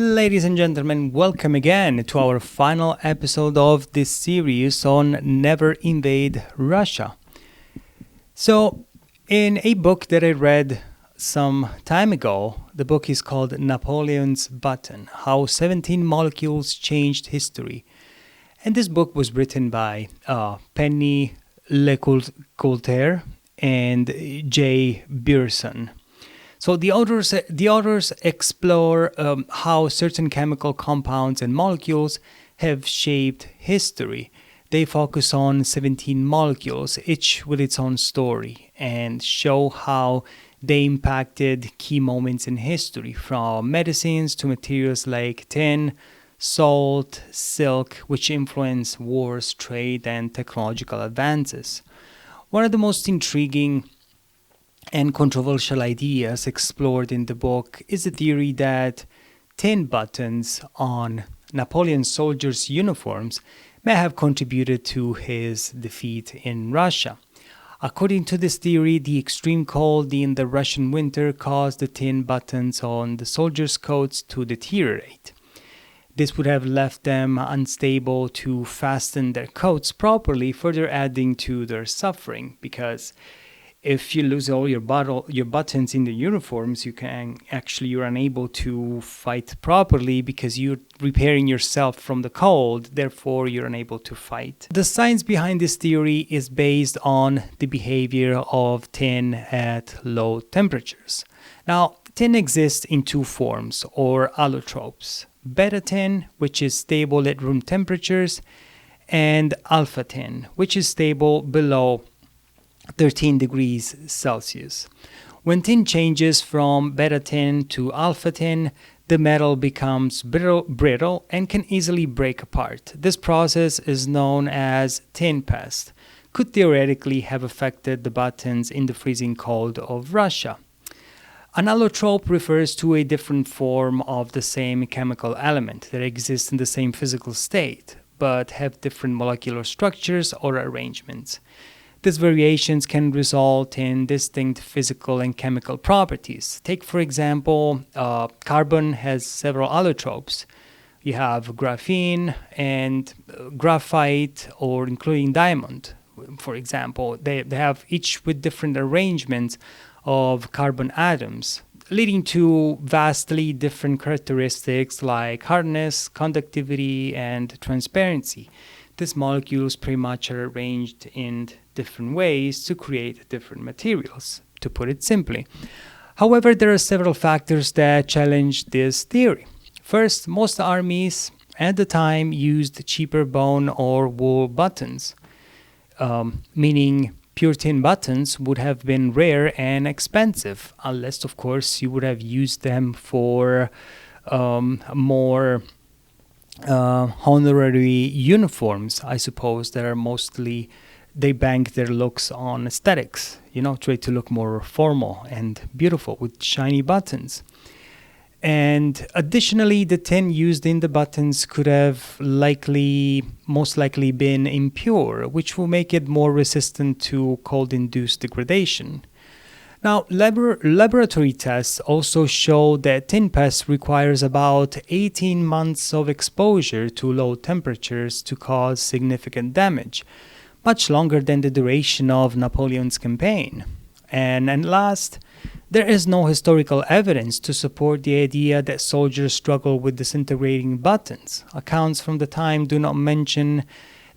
Ladies and gentlemen, welcome again to our final episode of this series on Never Invade Russia. So, in a book that I read some time ago, the book is called Napoleon's Button: How 17 Molecules Changed History. And this book was written by Penny Couteur and J. Burreson. So the authors explore how certain chemical compounds and molecules have shaped history. They focus on 17 molecules, each with its own story, and show how they impacted key moments in history, from medicines to materials like tin, salt, silk, which influence wars, trade, and technological advances. One of the most intriguing and controversial ideas explored in the book is the theory that tin buttons on Napoleon's soldiers' uniforms may have contributed to his defeat in Russia. According to this theory, the extreme cold in the Russian winter caused the tin buttons on the soldiers' coats to deteriorate. This would have left them unstable to fasten their coats properly, further adding to their suffering, because if you lose all your buttons in the uniforms, you're unable to fight properly because you're repairing yourself from the cold, therefore you're unable to fight. The science behind this theory is based on the behavior of tin at low temperatures. Now, tin exists in two forms, or allotropes: beta tin, which is stable at room temperatures, and alpha tin, which is stable below 13 degrees Celsius. When tin changes from beta tin to alpha tin, the metal becomes brittle and can easily break apart. This process is known as tin pest, could theoretically have affected the buttons in the freezing cold of Russia. An allotrope refers to a different form of the same chemical element that exists in the same physical state, but have different molecular structures or arrangements. These variations can result in distinct physical and chemical properties. Take, for example, carbon has several allotropes. You have graphene and graphite, or including diamond, for example. They have each with different arrangements of carbon atoms, leading to vastly different characteristics like hardness, conductivity, and transparency. These molecules pretty much are arranged in different ways to create different materials, to put it simply. However, there are several factors that challenge this theory. First, most armies at the time used cheaper bone or wool buttons, meaning pure tin buttons would have been rare and expensive, unless, of course, you would have used them for more honorary uniforms, I suppose, that are mostly, they bank their looks on aesthetics, try to look more formal and beautiful with shiny buttons. And additionally, the tin used in the buttons could have most likely been impure, which will make it more resistant to cold-induced degradation. Now, laboratory tests also show that tin pest requires about 18 months of exposure to low temperatures to cause significant damage, much longer than the duration of Napoleon's campaign. And last, there is no historical evidence to support the idea that soldiers struggle with disintegrating buttons. Accounts from the time do not mention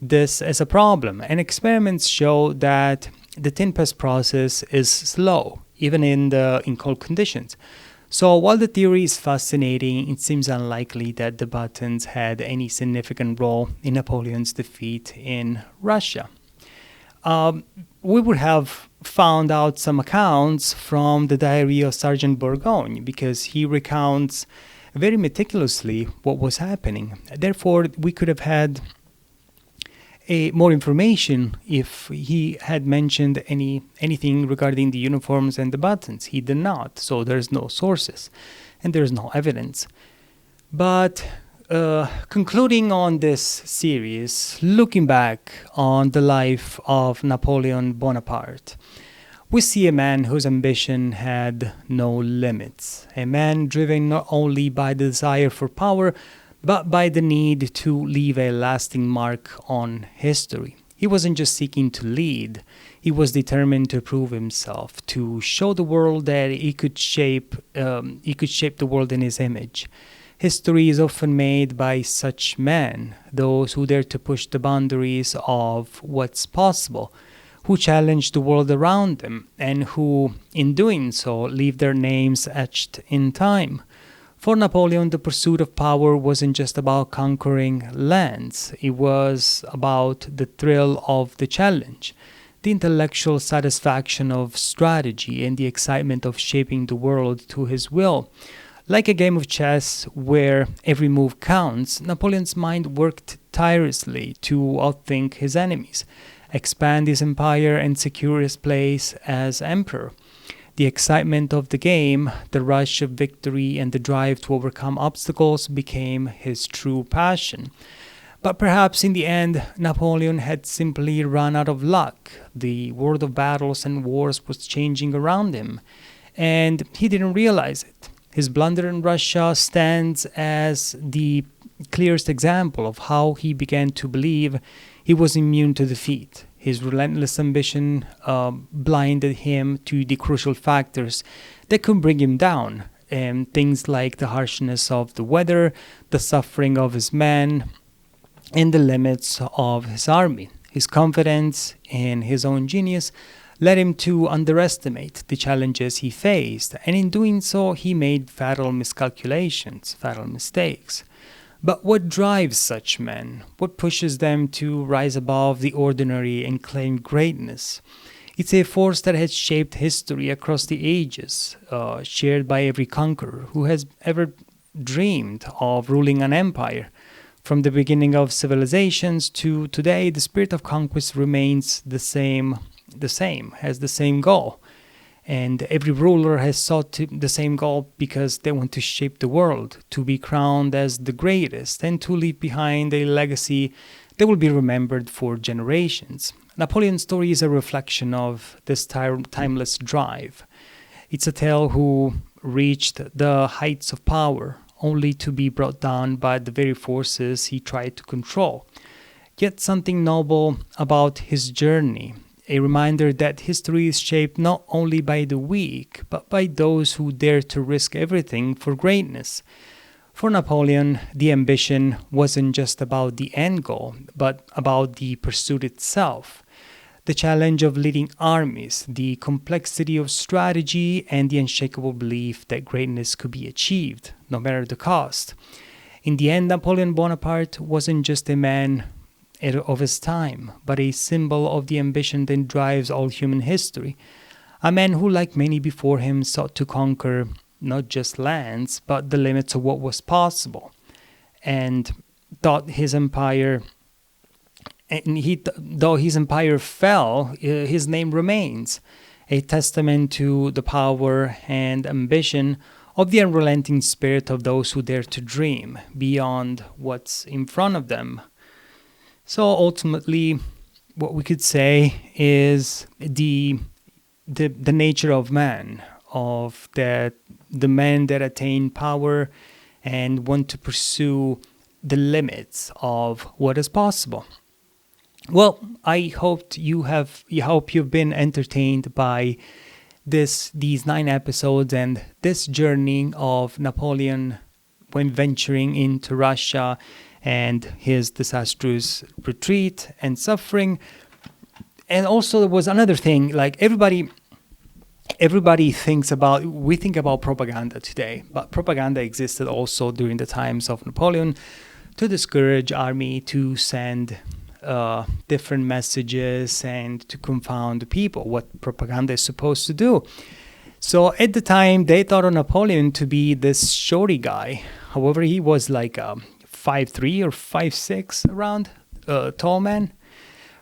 this as a problem, and experiments show that the tin pest process is slow, even in cold conditions. So while the theory is fascinating, it seems unlikely that the buttons had any significant role in Napoleon's defeat in Russia. We would have found out some accounts from the diary of Sergeant Burreson, because he recounts very meticulously what was happening. Therefore, we could have had more information if he had mentioned anything regarding the uniforms and the buttons. He did not, so there's no sources and there's no evidence. But concluding on this series, looking back on the life of Napoleon Bonaparte, we see a man whose ambition had no limits, a man driven not only by the desire for power, but by the need to leave a lasting mark on history. He wasn't just seeking to lead, he was determined to prove himself, to show the world that he could shape the world in his image. History is often made by such men, those who dare to push the boundaries of what's possible, who challenge the world around them, and who, in doing so, leave their names etched in time. For Napoleon, the pursuit of power wasn't just about conquering lands, it was about the thrill of the challenge, the intellectual satisfaction of strategy, and the excitement of shaping the world to his will. Like a game of chess where every move counts, Napoleon's mind worked tirelessly to outthink his enemies, expand his empire, and secure his place as emperor. The excitement of the game, the rush of victory, and the drive to overcome obstacles became his true passion. But perhaps in the end, Napoleon had simply run out of luck. The world of battles and wars was changing around him, and he didn't realize it. His blunder in Russia stands as the clearest example of how he began to believe he was immune to defeat. His relentless ambition blinded him to the crucial factors that could bring him down, things like the harshness of the weather, the suffering of his men, and the limits of his army. His confidence in his own genius led him to underestimate the challenges he faced, and in doing so, he made fatal miscalculations, fatal mistakes. But what drives such men? What pushes them to rise above the ordinary and claim greatness? It's a force that has shaped history across the ages, shared by every conqueror who has ever dreamed of ruling an empire. From the beginning of civilizations to today, the spirit of conquest remains the same, has the same goal. And every ruler has sought the same goal because they want to shape the world, to be crowned as the greatest, and to leave behind a legacy that will be remembered for generations. Napoleon's story is a reflection of this timeless drive. It's a tale who reached the heights of power, only to be brought down by the very forces he tried to control. Yet something noble about his journey, a reminder that history is shaped not only by the weak, but by those who dare to risk everything for greatness. For Napoleon, the ambition wasn't just about the end goal, but about the pursuit itself. The challenge of leading armies, the complexity of strategy, and the unshakable belief that greatness could be achieved, no matter the cost. In the end, Napoleon Bonaparte wasn't just a man of his time, but a symbol of the ambition that drives all human history. A man who, like many before him, sought to conquer not just lands, but the limits of what was possible, and thought his empire. Though his empire fell, his name remains, a testament to the power and ambition of the unrelenting spirit of those who dare to dream beyond what's in front of them. So ultimately, what we could say is the nature of man, of the men that attain power and want to pursue the limits of what is possible. Well, I hope you've been entertained by these 9 episodes and this journey of Napoleon when venturing into Russia and his disastrous retreat and suffering. And also there was another thing, like everybody we think about propaganda today, but propaganda existed also during the times of Napoleon to discourage army, to send different messages and to confound the people, what propaganda is supposed to do. So at the time, they thought of Napoleon to be this shorty guy. However, he was like 5'3" or 5'6" around, tall man.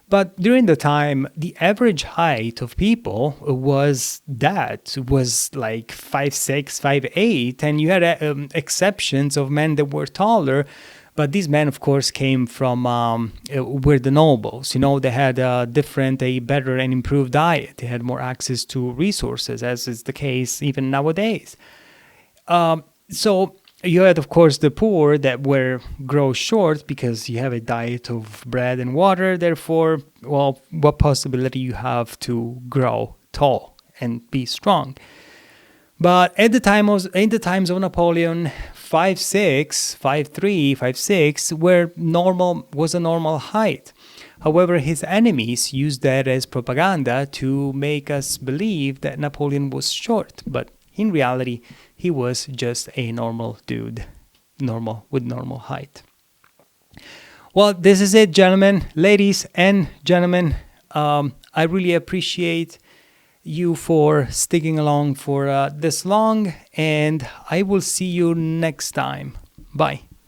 But during the time, the average height of people was like 5'6", 5'8", and you had exceptions of men that were taller. But these men, of course, came from were the nobles. They had a better and improved diet. They had more access to resources, as is the case even nowadays. So you had, of course, the poor that grow short because you have a diet of bread and water. Therefore, well, what possibility you have to grow tall and be strong? But in the times of Napoleon, 5'6", 5'3", 5'6", was a normal height. However, his enemies used that as propaganda to make us believe that Napoleon was short. But in reality, he was just a normal dude, with normal height. Well, this is it, gentlemen, ladies and gentlemen. I really appreciate you for sticking along for this long, and I will see you next time. Bye.